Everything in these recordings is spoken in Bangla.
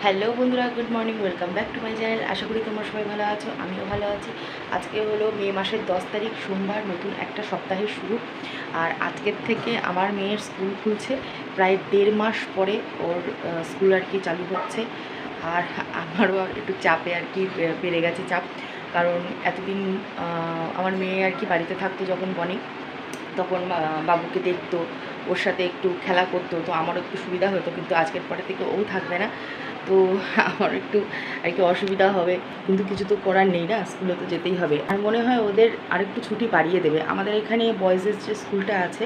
হ্যালো বন্ধুরা, good morning, welcome back to my channel. আশা করি তোমরা সবাই ভালো আছো, আমিও ভালো আছি। আজকে হলো মে মাসের 10 তারিখ, সোমবার, নতুন একটা সপ্তাহের শুরু। আর আজকের থেকে আমার মেয়ের স্কুল খুলছে। প্রায় 1.5 মাস পরে ওর স্কুল আর কি চালু হচ্ছে। আর আমারও একটু চাপে আর কি বেড়ে গেছে চাপ, কারণ এতদিন আমার মেয়ে আর কি বাড়িতে থাকতো যখন বনে, তখন বাবুকে দেখতো, ওর সাথে একটু খেলা করতো, তো আমারও একটু সুবিধা হতো। কিন্তু আজকের পরে থেকে ও থাকবে না, তো আমার একটু আর কি অসুবিধা হবে। কিন্তু কিছু তো করার নেই না, স্কুলে তো যেতেই হবে। আর মনে হয় ওদের আরেকটু ছুটি বাড়িয়ে দেবে। আমাদের এখানে বয়েজের যে স্কুলটা আছে,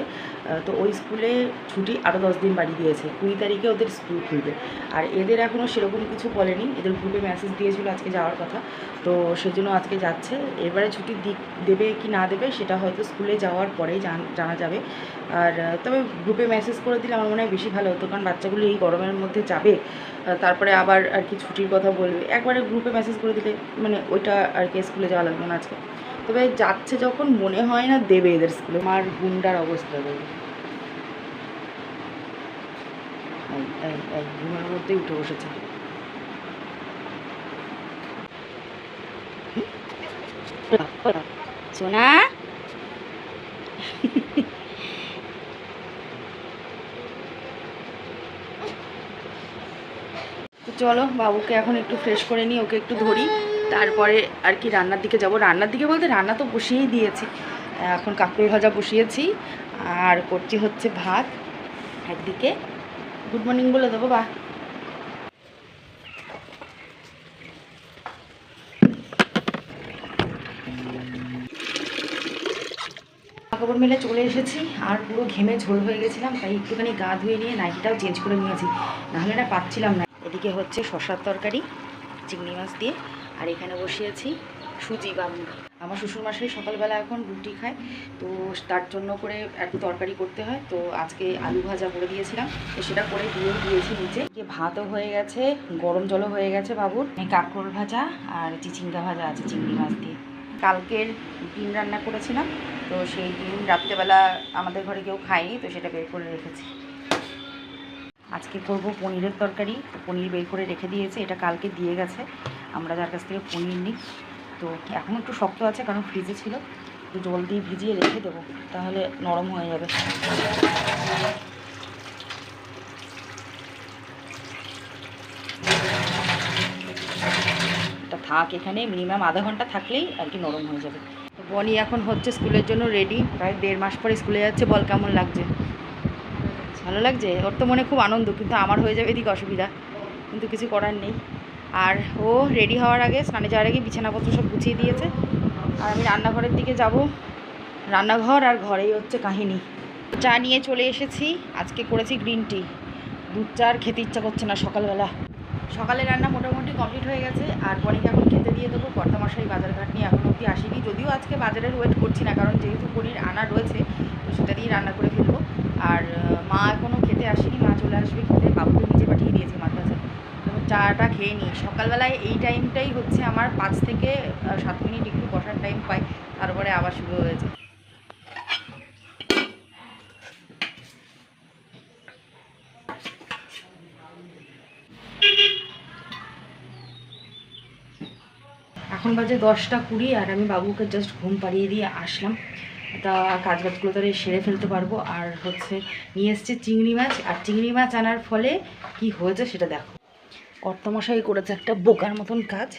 তো ওই স্কুলে ছুটি আরও 10 দিন বাড়িয়ে দিয়েছে। 20 তারিখে ওদের স্কুল খুলবে। আর এদের এখনও সেরকম কিছু বলেনি, এদের গ্রুপে মেসেজ দিয়েছিল আজকে যাওয়ার কথা, তো সেজন্য আজকে যাচ্ছে। এবারে ছুটি দেবে কি না দেবে সেটা হয়তো স্কুলে যাওয়ার পরেই জানা যাবে। আর তবে গ্রুপে মেসেজ করে দিলে আমার মনে হয় বেশি ভালো হতো, কারণ বাচ্চাগুলো এই গরমের মধ্যে যাবে, তারপরে আবার আর কি ছুটির কথা বলবে। একবারে গ্রুপে মেসেজ করে দিলে মানে ওইটা আর কি স্কুলে যাওয়া লাগবে না আজকে। তবে যাচ্ছে যখন মনে হয় না দেবে এদের স্কুলে। আমার গুন্ডার অবস্থা দেবে, ঘুমের মধ্যেই উঠে বসেছে। সোনা, তো চলো বাবুকে এখন একটু ফ্রেশ করে নিই, ওকে একটু ধরি, তারপরে আর কি রান্নার দিকে যাব। রান্নার দিকে বলতে রান্না তো বসিয়েই দিয়েছি, এখন কাঁকরোল ভাজা বসিয়েছি, আর করছি হচ্ছে ভাত একদিকে। গুড মর্নিং বলে দেবো বা। কাপড় মেলে চলে এসেছি, আর পুরো ঘেমে ঝোল হয়ে গেছিলাম, তাই একটুখানি গা ধুয়ে নিয়ে নাইটিটাও চেঞ্জ করে নিয়েছি, নাহলে না পাচ্ছিলাম না। এদিকে হচ্ছে শসার তরকারি চিংড়ি মাছ দিয়ে, আর এখানে বসিয়েছি সুজি বাবু। আমার শ্বশুরমশাই সকালবেলা এখন রুটি খায়, তো তার জন্য করে একটু তরকারি করতে হয়, তো আজকে আলু ভাজা করে দিয়েছিলাম, তো সেটা করে দিয়েছি নিচে। ভাতও হয়ে গেছে, গরম জলও হয়ে গেছে বাবুর। কাঁকরোল ভাজা আর চিচিঙ্গা ভাজা আছে চিংড়ি মাছ দিয়ে। কালকের ডিম রান্না করেছিলাম, তো সেই ডিম রাত্রেবেলা আমাদের ঘরে কেউ খায়নি, তো সেটা বের করে রেখেছি। আজকে করব পনিরের তরকারি, তো পনির বের করে রেখে দিয়েছি, এটা কালকে দিয়ে গেছে আমরা যার কাছ থেকে পনির নিই। তো এখন একটু শক্ত আছে কারণ ফ্রিজে ছিল, একটু জল দিয়ে ভিজিয়ে রেখে দেবো, তাহলে নরম হয়ে যাবে। এটা থাক এখানে, মিনিমাম আধা ঘন্টা থাকলেই আর কি নরম হয়ে যাবে। তো বনি এখন হচ্ছে স্কুলের জন্য রেডি, প্রায় 1.5 মাস পরে স্কুলে যাচ্ছে। বল কেমন লাগছে? ভালো লাগছে? ওর তো মনে খুব আনন্দ, কিন্তু আমার হয়ে যাবে এদিকে অসুবিধা, কিন্তু কিছু করার নেই। আর ও রেডি হওয়ার আগে, স্নানে যাওয়ার আগে বিছানাপত্র সব গুছিয়ে দিয়েছে, আর আমি রান্নাঘরের দিকে যাব। রান্নাঘর আর ঘরেই হচ্ছে কাহিনী। চা নিয়ে চলে এসেছি, আজকে করেছি গ্রিন টি। দুধ চা আর খেতে ইচ্ছা করছে না সকালবেলা। সকালে রান্না মোটামুটি কমপ্লিট হয়ে গেছে, আর বনিকে এখন খেতে দিয়ে দেবো। কর্তামশাই বাজারঘাট নিয়ে এখন অবধি আসেনি, যদিও আজকে বাজারের ওয়েট করছি না, কারণ যেহেতু পনির আনা রয়েছে, তো সেটা দিয়ে রান্না করে ফেলবো। আর মা এখনও খেতে আসেনি, মা চলে আসবে খেতে। বাবুকে নিচে পাঠিয়ে দিয়েছি মার কাছে, তো চাটা খেয়ে নিই। সকালবেলায় এই টাইমটাই হচ্ছে আমার 5 থেকে 7 মিনিট একটু বসার টাইম পাই, তারপরে আবার শুরু হয়েছে। এখন বাজে 10টা 20, আর আমি বাবুকে জাস্ট ঘুম পাড়িয়ে দিয়ে আসলাম। তা কাজবাজগুলো তাহলে সেরে ফেলতে পারবো। আর হচ্ছে নিয়ে এসছে চিংড়ি মাছ, আর চিংড়ি মাছ আনার ফলে কি হয়েছে সেটা দেখো। কর্তামশাই করেছে একটা বোকার মতন কাজ।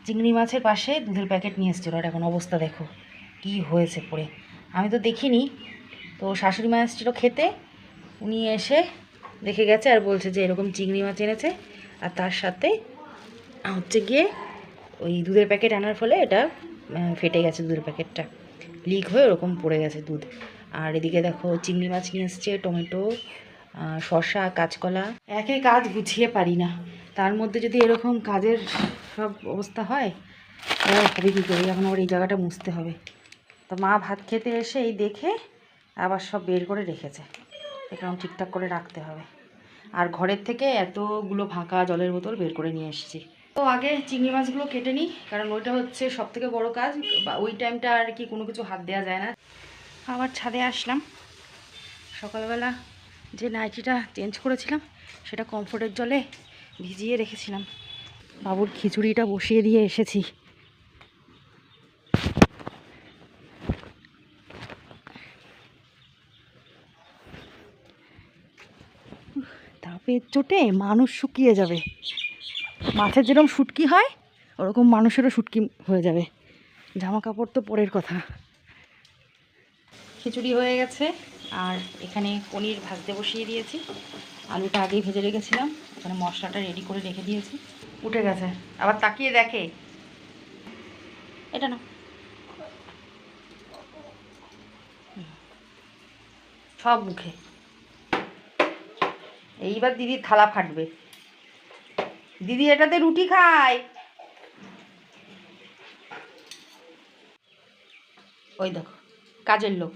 চিংড়ি মাছের পাশে দুধের প্যাকেট নিয়ে এসেছিলো, আর এখন অবস্থা দেখো কি হয়েছে পড়ে। আমি তো দেখিনি, তো শাশুড়ি মা এসেছিলো খেতে, উনি এসে দেখে গেছে আর বলছে যে এরকম চিংড়ি মাছ এনেছে, আর তার সাথে হচ্ছে গিয়ে ওই দুধের প্যাকেট আনার ফলে এটা ফেটে গেছে, দুধের প্যাকেটটা লিক হয়ে ওরকম পড়ে গেছে দুধ। আর এদিকে দেখো চিংড়ি মাছ নিয়ে এসছে, টমেটো, শসা, কাঁচকলা। একে কাজ গুছিয়ে পারি না, তার মধ্যে যদি এরকম কাজের সব অবস্থা হয় হবে কী করি। এখন আবার এই জায়গাটা মুছতে হবে। তো মা ভাত খেতে এসে এই দেখে আবার সব বের করে রেখেছে, এরকম ঠিকঠাক করে রাখতে হবে। আর ঘরের থেকে এতগুলো ফাঁকা জলের বোতল বের করে নিয়ে এসেছি। তো আগে চিংড়ি মাছগুলো কেটে নিই, কারণ ওইটা হচ্ছে সবথেকে বড় কাজ, বা ওই টাইমটা আর কি কোনো কিছু হাত দেওয়া যায় না। আবার ছাদে আসলাম। সকালবেলা যে নাইটিটা চেঞ্জ করেছিলাম সেটা কমফোর্টের জলে ভিজিয়ে রেখেছিলাম। বাবুর খিচুড়িটা বসিয়ে দিয়ে এসেছি। তাপের চোটে মানুষ শুকিয়ে যাবে। মাছের যেরকম শুটকি হয় ওরকম মানুষেরও শুটকি হয়ে যাবে। জামা কাপড় তো পরের কথা। খিচুড়ি হয়ে গেছে, আর এখানে পনির ভাজতে বসিয়ে দিয়েছি। আলুটা আগেই ভেজে রেখেছিলাম, এখানে মশলাটা রেডি করে রেখে দিয়েছি। উঠে গেছে, আবার তাকিয়ে দেখে। এটা না, সব মুখে। এইবার দিদির থালা ফাটবে। দিদি এটাতে রুটি খায়। ওই দেখো কাজের লোক,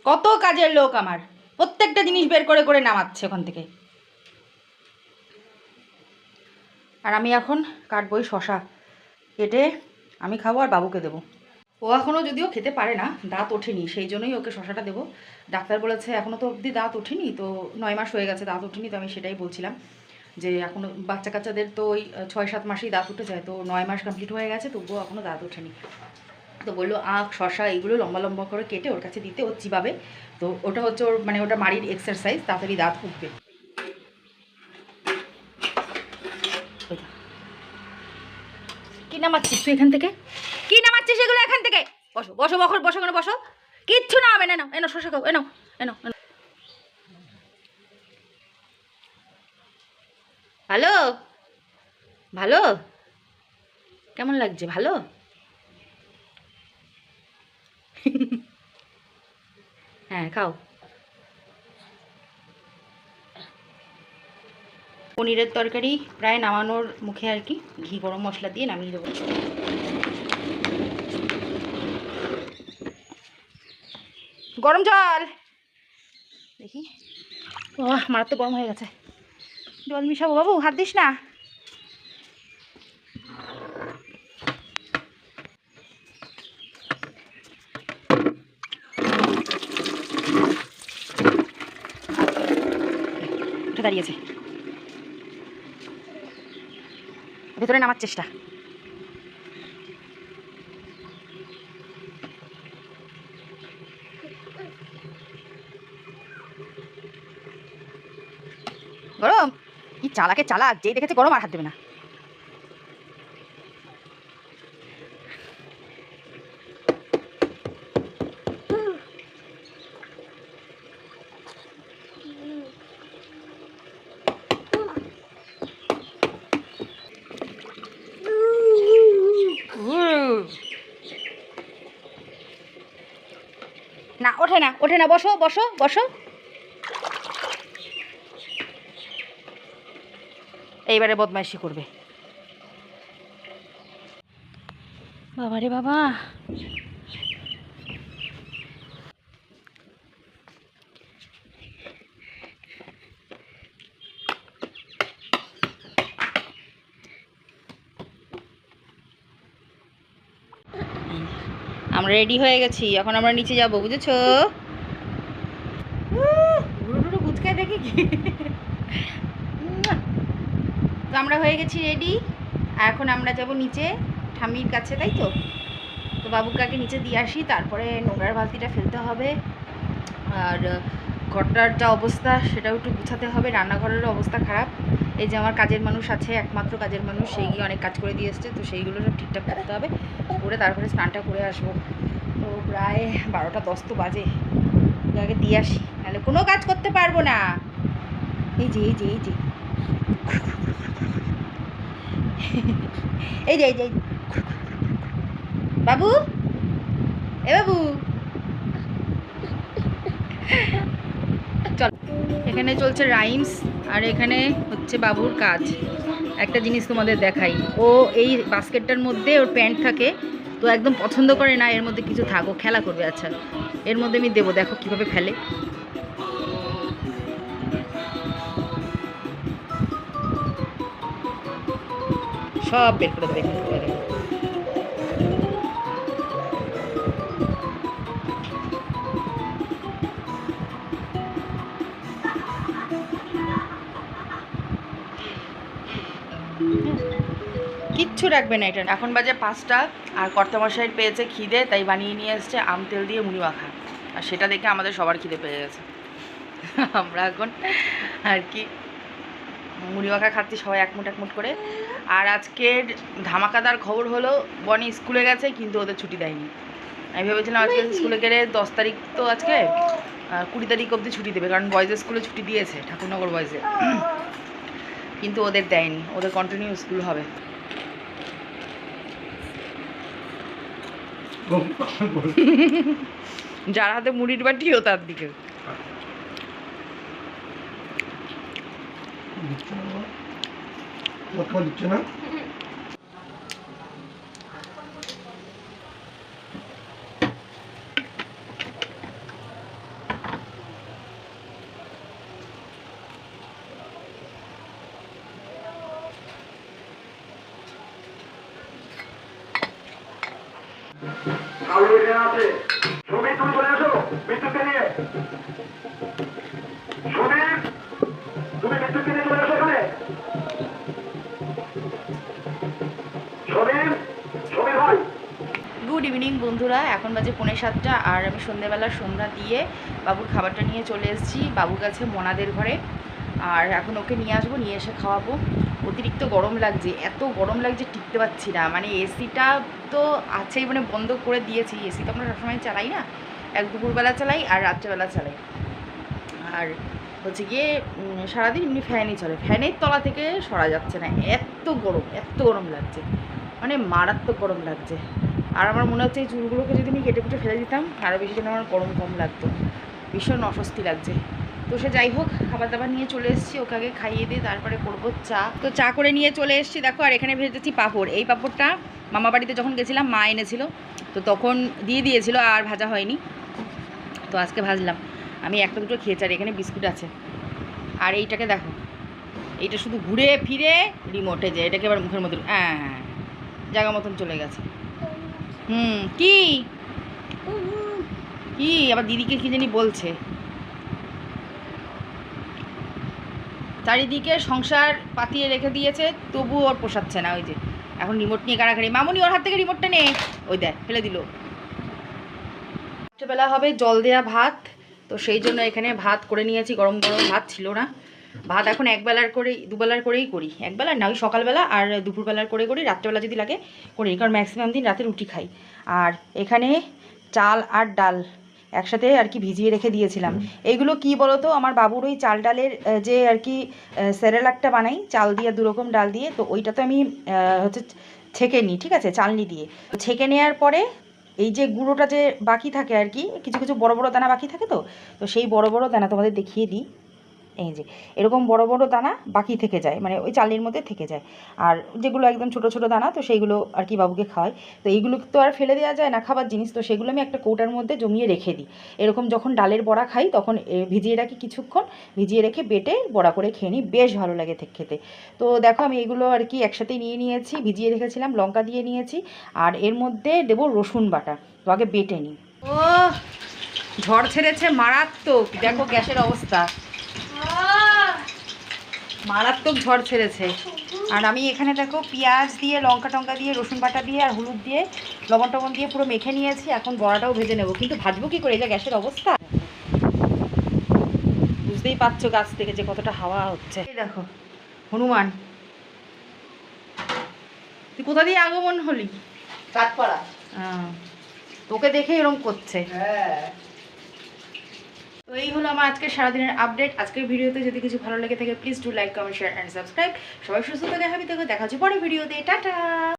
কত কাজের লোক আমার, প্রত্যেকটা জিনিস বের করে করে নামাচ্ছে ওখান থেকে। আর আমি এখন কাটবই শশা, কেটে আমি খাবো আর বাবুকে দেবো। ও এখনও যদিও খেতে পারে না, দাঁত ওঠেনি, সেই জন্যই ওকে শশাটা দেবো। ডাক্তার বলেছে এখনও তো অবধি দাঁত ওঠেনি, তো 9 মাস হয়ে গেছে দাঁত ওঠেনি। তো আমি সেটাই বলছিলাম যে এখনও বাচ্চা কাচ্চাদের তো ওই 6-7 মাসেই দাঁত উঠে যায়, তো 9 মাস কমপ্লিট হয়ে গেছে, তবুও এখনও দাঁত ওঠেনি। তো বললো আখ শশা এইগুলো লম্বা লম্বা করে কেটে ওর কাছে দিতে, ও চিবাবে। তো ওটা হচ্ছে ওর মানে ওটা মাড়ির এক্সারসাইজ, তাড়াতাড়ি দাঁত উঠবে। কি নামাচ্ছিস তুই এখান থেকে? কি নামাচ্ছিস এগুলো এখান থেকে? বসো বসো বসো বসো, কেন বসো, কিচ্ছু না হবে। এনো এনো শশা খাও, এনো এনো এনো। ভালো ভালো, কেমন লাগছে? ভালো। হ্যাঁ খাও। পনিরের তরকারি প্রায় নামানোর মুখে আর কি, ঘি গরম মশলা দিয়ে নামিয়ে দেবো। গরম জল দেখি, ও মারাত্মক তো গরম হয়ে গেছে। জল মিশাবো বাবু, হাত দিস না। উঠে দাঁড়িয়েছে, ভেতরে নামার চেষ্টা। গরম, কি চালাকে চালাক, যেই দেখেছে গরম আর হাত দেবে না। না ওঠে না, ওঠে না, বসো বসো বসো। এইবারে বদমাইশি করবে। বাবা রে বাবা, আমরা রেডি হয়ে গেছি, এখন আমরা নিচে যাব, বুঝেছো? কুচকায় দেখি কি। তো আমরা হয়ে গেছি রেডি, আর এখন আমরা যাব নিচে ঠাম্মির কাছে, তাই তো? তো বাবুকে আগে নিচে দিয়ে আসি, তারপরে নোংরার বালতিটা ফেলতে হবে, আর ঘরটার যা অবস্থা সেটাও একটু গুছাতে হবে। রান্নাঘরেরও অবস্থা খারাপ। এই যে আমার কাজের মানুষ আছে, একমাত্র কাজের মানুষ, সেই গিয়ে অনেক কাজ করে দিয়ে এসছে, তো সেইগুলো সব ঠিকঠাক করতে হবে, করে তারপরে স্নানটা করে আসবো। তো প্রায় 12টা 10 তো বাজে, আগে দিয়ে আসি, নাহলে কোনো কাজ করতে পারবো না। এই যে এই যে এই যে এই যে এই যে বাবু, এ বাবু চল। এখানে চলছে রাইমস, আর এখানে হচ্ছে বাবুর কাজ। একটা জিনিস তোমাদের দেখাই, ও এই বাস্কেটটার মধ্যে ওর প্যান্ট থাকে, তো একদম পছন্দ করে না এর মধ্যে কিছু থাকো, খেলা করবে। আচ্ছা এর মধ্যে আমি দেবো, দেখো কিভাবে ফেলে। সব বের করে দেবে এখান থেকে। কিচ্ছু রাখবে না এটা। এখন বাজে 5টা, আর কর্তামশাইয়ের পেয়েছে খিদে, তাই বানিয়ে নিয়ে এসছে আম তেল দিয়ে মুড়ি মাখা। আর সেটা দেখে আমাদের সবার খিদে পেয়ে গেছে। আমরা এখন আর কি মুড়ি মাখা খাচ্ছি সবাই একমুট একমুট করে। আর আজকের ধামাকাদার খবর হলো বনি স্কুলে গেছে, কিন্তু ওদের ছুটি দেয়নি। আমি ভেবেছিলাম আজকে স্কুলে গেলে 10 তারিখ তো আজকে 20 তারিখ অবধি ছুটি দেবে, কারণ বয়েজের স্কুলে ছুটি দিয়েছে ঠাকুরনগর বয়েজে, কিন্তু ওদের দেয়নি, ওদের কন্টিনিউ স্কুল হবে। যার হাতে মুড়ির বাটিও তার দিকে দিচ্ছে না। গুড ইভিনিং বন্ধুরা, এখন বাজে 6:45, আর আমি সন্ধ্যেবেলা সন্ধ্যা দিয়ে বাবুর খাবারটা নিয়ে চলে এসেছি। বাবু গেছে মনাদের ঘরে, আর এখন ওকে নিয়ে আসবো, নিয়ে এসে খাওয়াবো। অতিরিক্ত গরম লাগছে, এত গরম লাগছে টিকতে পারছি না। মানে এসিটা তো আছেই, মানে বন্ধ করে দিয়েছি। এসি তো আমরা সবসময় চালাই না, এক দুপুরবেলা চালাই আর রাত্রেবেলা চালাই। আর হচ্ছে গিয়ে সারাদিন এমনি ফ্যানই চলে, ফ্যানের তলা থেকে সরা যাচ্ছে না, এত গরম লাগছে, মানে মারাত্মক গরম লাগছে। আর আমার মনে হচ্ছে এই চুলগুলোকে যদি আমি কেটে কুটে ফেলে দিতাম আরও বেশি যেন আমার গরম কম লাগতো, ভীষণ অস্বস্তি লাগছে। তো সে যাই হোক, খাবার দাবার নিয়ে চলে এসেছি, ওকে আগে খাইয়ে দিয়ে তারপরে করবো চা। তো চা করে নিয়ে চলে এসেছি, দেখো। আর এখানে ভেজেছি পাঁপড়। এই পাঁপড়টা মামা বাড়িতে যখন গেছিলাম মা এনেছিল, তো তখন দিয়ে দিয়েছিল, আর ভাজা হয়নি, তো আজকে ভাজলাম। আমি একটা দুটো খেয়েছি। আর এখানে বিস্কুট আছে। আর এইটাকে দেখো, এইটা শুধু ঘুরে ফিরে রিমোটে যায়, এটাকে আবার মুখের মধ্যে জায়গা মতন চলে গেছে। কি কি আবার দিদিকে কি জানি বলছে। চারিদিকে সংসার পাতিয়ে রেখে দিয়েছে, তবু ওর পোষাচ্ছে না। ওই যে এখন রিমোট নিয়ে কাড়াকাড়ি। মামুনি ওর হাত থেকে রিমোটটা নে, ওই দেখ ফেলে দিল। রাত্রেবেলা হবে জল দেয়া ভাত, তো সেই জন্য এখানে ভাত করে নিয়েছি। গরম গরম ভাত ছিল না, ভাত এখন একবেলার করেই দুবেলার করেই করি। একবেলার না, ওই সকালবেলা আর দুপুরবেলার করে করি, রাত্রেবেলা যদি লাগে করি, কারণ ম্যাক্সিমাম দিন রাতে রুটি খাই। আর এখানে চাল আর ডাল একসাথে আর কি ভিজিয়ে রেখে দিয়েছিলাম। এইগুলো কি বলতো, আমার বাবুর ওই চাল ডালের যে আর কি সেরেলাকটা বানাই চাল দিয়ে, দুরকম ডাল দিয়ে, তো ওইটা তো আমি হচ্ছে ছেঁকে নিই, ঠিক আছে, চালনি দিয়ে। ছেঁকে নেওয়ার পরে এই যে গুঁড়োটা যে বাকি থাকে আর কি, কিছু কিছু বড় বড় দানা বাকি থাকে, তো সেই বড় বড় দানা তোমাদের দেখিয়ে দিই। এই যে এরকম বড় বড় দানা বাকি থেকে যায়, মানে ওই চালের মধ্যে থেকে যায়। আর যেগুলো একদম ছোট ছোট দানা, তো সেইগুলো আর কি বাবুকে খাওয়াই। তো এইগুলো তো আর ফেলে দেওয়া যায় না, খাবার জিনিস, তো সেগুলো আমি একটা কৌটার মধ্যে জমিয়ে রেখে দিই। এরকম যখন ডালের বড়া খাই তখন ভিজিয়ে রাখি, কিছুক্ষণ ভিজিয়ে রেখে বেটে বড়া করে খেয়ে নিই, বেশ ভালো লাগে খেতে। তো দেখো আমি এগুলো আর কি একসাথেই নিয়ে নিয়েছি, ভিজিয়ে রেখেছিলাম, লঙ্কা দিয়ে নিয়েছি, আর এর মধ্যে দেবো রসুন বাটা। তো আগে বেটে নিই। ও ঝড় ছেড়েছে মারাত্মক, দেখো গ্যাসের অবস্থা, মারাত্মক ঝড় ছেড়েছে। আর আমি এখানে দেখো পেঁয়াজ দিয়ে, লঙ্কা টঙ্কা দিয়ে, রসুন বাটা দিয়ে, আর হলুদ দিয়ে, লবণ টবণ দিয়ে পুরো মেখে নিয়েছি। এখন বড়াটাও ভেজে নেব, কিন্তু ভাজবো কী করে, এই যে গ্যাসের অবস্থা, বুঝতেই পারছো গাছ থেকে যে কতটা হাওয়া হচ্ছে। এই দেখো হনুমান, তুই কোথা দিয়ে আগমন হলি? চাঁদপাড়া। তোকে দেখে এরকম করছে। হ্যাঁ। তো এই হলো আমার আজকের সারাদিনের আপডেট। আজকের ভিডিওতে যদি কিছু ভালো লেগে থাকে please do like, comment, share and subscribe. সবাই সুস্থ থেকে হ্যাপি থেকে দেখা হচ্ছে পরে ভিডিওতে। টাটা।